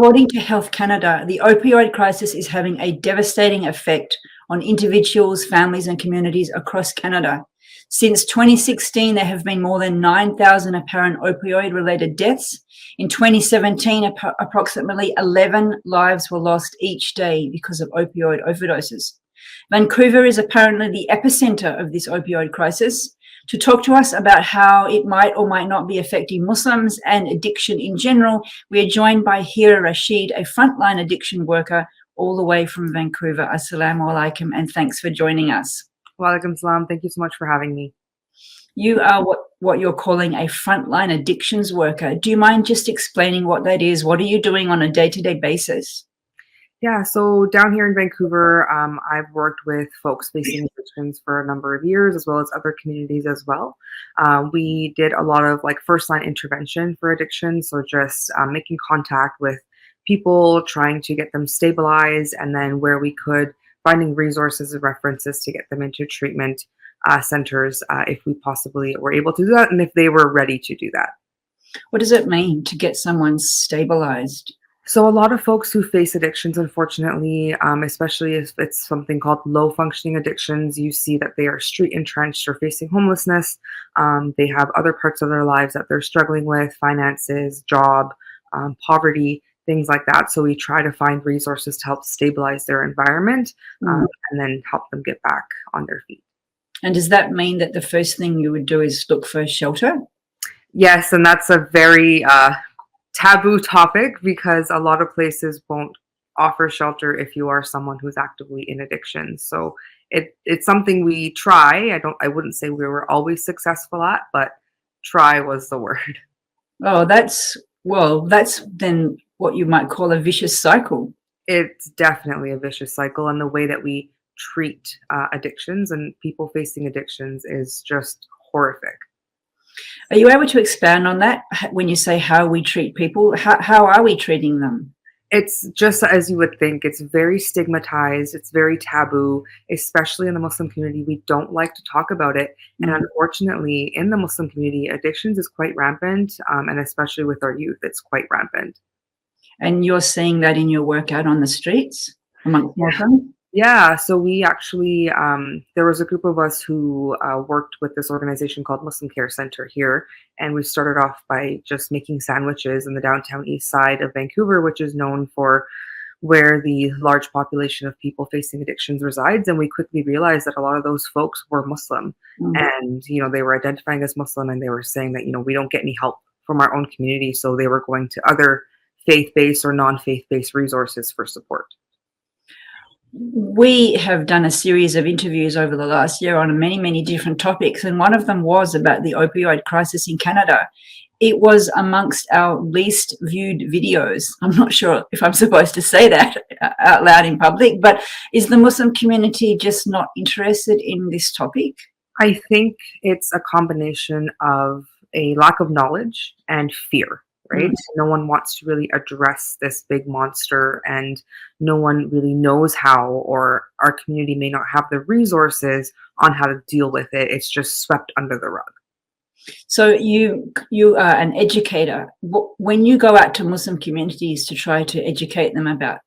According to Health Canada, the opioid crisis is having a devastating effect on individuals, families, and communities across Canada. Since 2016, there have been more than 9,000 apparent opioid-related deaths. In 2017, approximately 11 lives were lost each day because of opioid overdoses. Vancouver is apparently the epicenter of this opioid crisis. To talk to us about how it might or might not be affecting Muslims and addiction in general, we are joined by Hira Rashid, a frontline addiction worker all the way from Vancouver. Assalamu alaikum, and thanks for joining us. Walaikum salam. Thank you so much for having me. You are what you're calling a frontline addictions worker. Do you mind just explaining what that is? What are you doing on a day-to-day basis? Yeah, so down here in Vancouver, I've worked with folks facing addictions for a number of years, as well as other communities as well. We did a lot of first-line intervention for addiction, so just making contact with people, trying to get them stabilized, and then where we could, finding resources and references to get them into treatment centers if we possibly were able to do that, and if they were ready to do that. What does it mean to get someone stabilized? So a lot of folks who face addictions, unfortunately, especially if it's something called low functioning addictions, you see that they are street entrenched or facing homelessness. They have other parts of their lives that they're struggling with, finances, job, poverty, things like that. So we try to find resources to help stabilize their environment and then help them get back on their feet. And does that mean that the first thing you would do is look for shelter? Yes, and that's a very taboo topic because a lot of places won't offer shelter if you are someone who's actively in addiction. So it's something we try. I wouldn't say we were always successful at, but try was the word. Oh, that's then what you might call a vicious cycle. It's definitely a vicious cycle, and the way that we treat addictions and people facing addictions is just horrific. Are you able to expand on that when you say how we treat people? How are we treating them? It's just as you would think. It's very stigmatized. It's very taboo, especially in the Muslim community. We don't like to talk about it. And unfortunately, in the Muslim community, addictions is quite rampant, and especially with our youth, it's quite rampant. And you're seeing that in your work out on the streets amongst Muslims? Yeah, so we actually, there was a group of us who worked with this organization called Muslim Care Center here, and we started off by just making sandwiches in the downtown east side of Vancouver, which is known for where the large population of people facing addictions resides. And we quickly realized that a lot of those folks were Muslim, and they were identifying as Muslim, and they were saying that we don't get any help from our own community, so they were going to other faith-based or non-faith-based resources for support. We have done a series of interviews over the last year on many, many different topics, and one of them was about the opioid crisis in Canada. It was amongst our least viewed videos. I'm not sure if I'm supposed to say that out loud in public, but is the Muslim community just not interested in this topic? I think it's a combination of a lack of knowledge and fear. Right? No one wants to really address this big monster, and no one really knows how, or our community may not have the resources on how to deal with it. It's just swept under the rug. So you are an educator. When you go out to Muslim communities to try to educate them about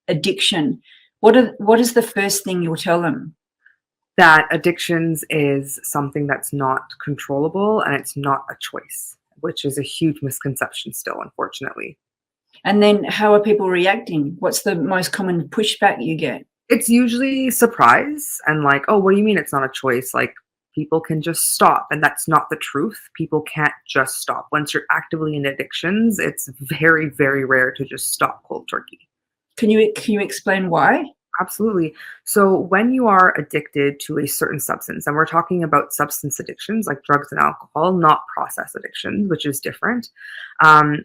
addiction, what is the first thing you'll tell them? That addictions is something that's not controllable, and it's not a choice, which is a huge misconception still, unfortunately. And then how are people reacting? What's the most common pushback you get? It's usually surprise and oh, what do you mean it's not a choice? People can just stop, and that's not the truth. People can't just stop. Once you're actively in addictions, it's very, very rare to just stop cold turkey. Can you explain why? Absolutely. So when you are addicted to a certain substance, and we're talking about substance addictions like drugs and alcohol, not process addictions, which is different.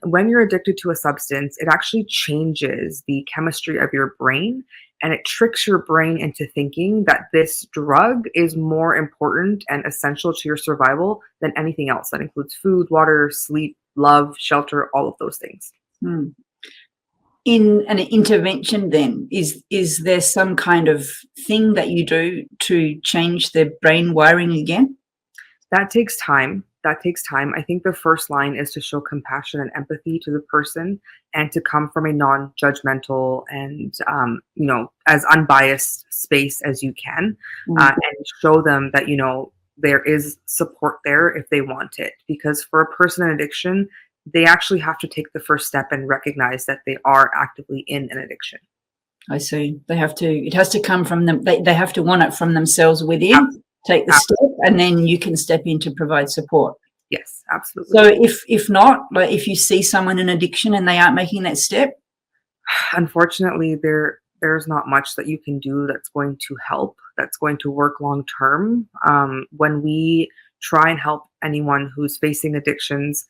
When you're addicted to a substance, it actually changes the chemistry of your brain, and it tricks your brain into thinking that this drug is more important and essential to your survival than anything else. That includes food, water, sleep, love, shelter, all of those things. In an intervention then, is there some kind of thing that you do to change the brain wiring again? That takes time. that takes time. I think the first line is to show compassion and empathy to the person, and to come from a non-judgmental and as unbiased space as you can, Mm. and show them that there is support there if they want it. Because for a person in addiction, they actually have to take the first step and recognize that they are actively in an addiction. I see. It has to come from them. They have to want it from themselves within, take the step, and then you can step in to provide support. Yes, absolutely. So if not, like if you see someone in addiction and they aren't making that step, unfortunately, there's not much that you can do that's going to help, that's going to work long term. When we try and help anyone who's facing addictions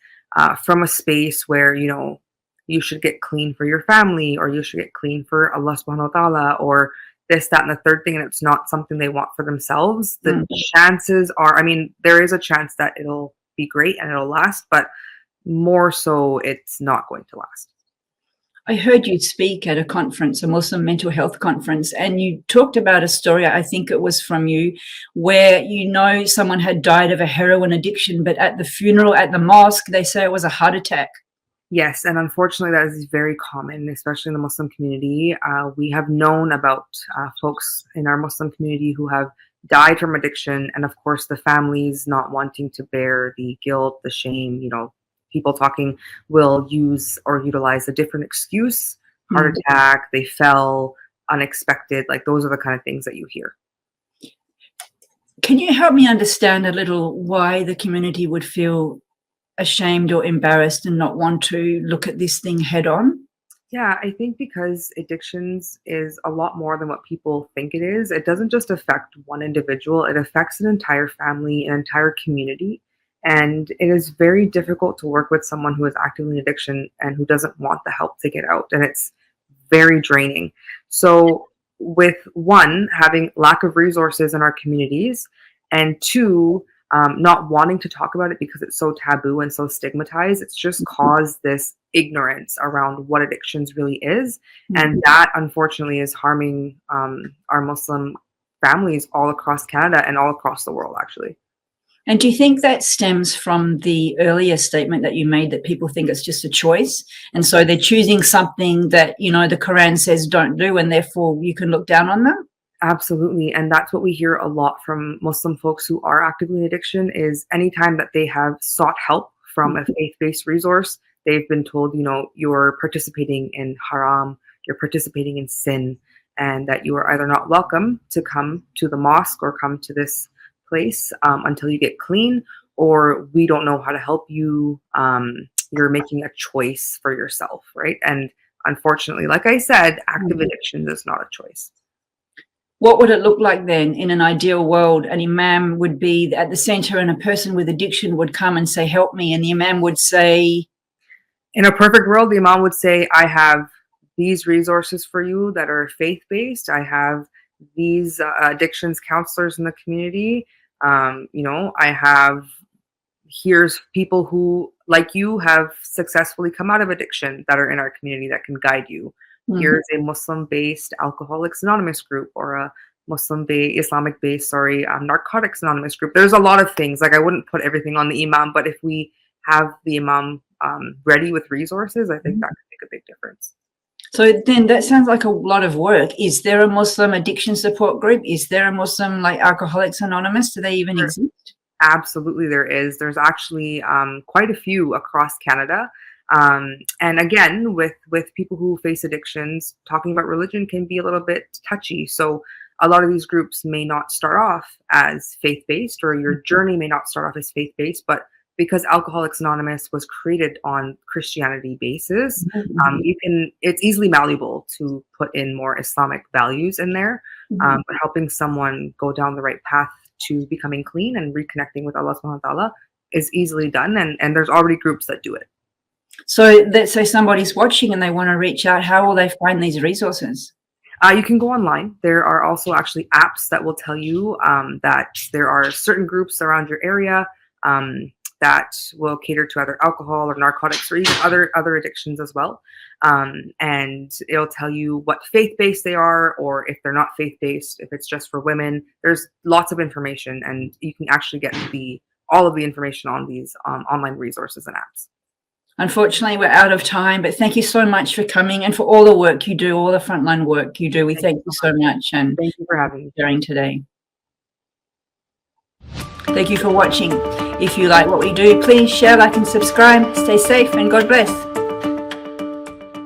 from a space where you should get clean for your family, or you should get clean for Allah subhanahu wa ta'ala, or this, that, and the third thing, and it's not something they want for themselves, the chances are, I mean, there is a chance that it'll be great and it'll last, but more so it's not going to last. I heard you speak at a conference, a Muslim mental health conference, and you talked about a story, I think it was from you, where someone had died of a heroin addiction, but at the funeral at the mosque, they say it was a heart attack. Yes, and unfortunately that is very common, especially in the Muslim community. We have known about folks in our Muslim community who have died from addiction, and of course the families not wanting to bear the guilt, the shame, people talking will use or utilize a different excuse, heart attack, they fell, unexpected, like those are the kind of things that you hear. Can you help me understand a little why the community would feel ashamed or embarrassed and not want to look at this thing head on? Yeah, I think because addictions is a lot more than what people think it is. It doesn't just affect one individual, it affects an entire family, an entire community. And it is very difficult to work with someone who is actively in addiction and who doesn't want the help to get out. And it's very draining. So with one, having lack of resources in our communities, and two, not wanting to talk about it because it's so taboo and so stigmatized, it's just caused this ignorance around what addictions really is. And that unfortunately is harming our Muslim families all across Canada and all across the world, actually. And do you think that stems from the earlier statement that you made that people think it's just a choice? And so they're choosing something that, the Quran says don't do, and therefore you can look down on them? Absolutely. And that's what we hear a lot from Muslim folks who are actively in addiction, is anytime that they have sought help from a faith-based resource, they've been told, you're participating in haram, you're participating in sin, and that you are either not welcome to come to the mosque or come to this place until you get clean, or we don't know how to help you. You're making a choice for yourself, right? And unfortunately, like I said, active addiction is not a choice. What would it look like then in an ideal world? An imam would be at the center and a person with addiction would come and say, help me. And the imam would say, in a perfect world, the imam would say, I have these resources for you that are faith-based. I have these addictions counselors in the community. I have, here's people who, like you, have successfully come out of addiction that are in our community that can guide you. Here's a Muslim-based Alcoholics Anonymous group, or a Islamic-based, Narcotics Anonymous group. There's a lot of things. Like, I wouldn't put everything on the imam, but if we have the imam ready with resources, I think that could make a big difference. So then that sounds like a lot of work. Is there a Muslim addiction support group? Is there a Muslim like Alcoholics Anonymous? Do they even exist? Absolutely, there is. There's actually quite a few across Canada. And again, with people who face addictions, talking about religion can be a little bit touchy. So a lot of these groups may not start off as faith-based, or your journey may not start off as faith-based, but because Alcoholics Anonymous was created on Christianity basis, it's easily malleable to put in more Islamic values in there, but helping someone go down the right path to becoming clean and reconnecting with Allah subhanahu wa ta'ala is easily done. And there's already groups that do it. So let's say somebody's watching and they want to reach out. How will they find these resources? You can go online. There are also actually apps that will tell you that there are certain groups around your area that will cater to either alcohol or narcotics, or even other addictions as well. And it'll tell you what faith-based they are, or if they're not faith-based, if it's just for women. There's lots of information, and you can actually get the all of the information on these online resources and apps. Unfortunately, we're out of time, but thank you so much for coming and for all the work you do, all the frontline work you do. We thank you so much, and thank you for having me. Sharing today. Thank you for watching. If you like what we do, please share, like, and subscribe. Stay safe, and God bless.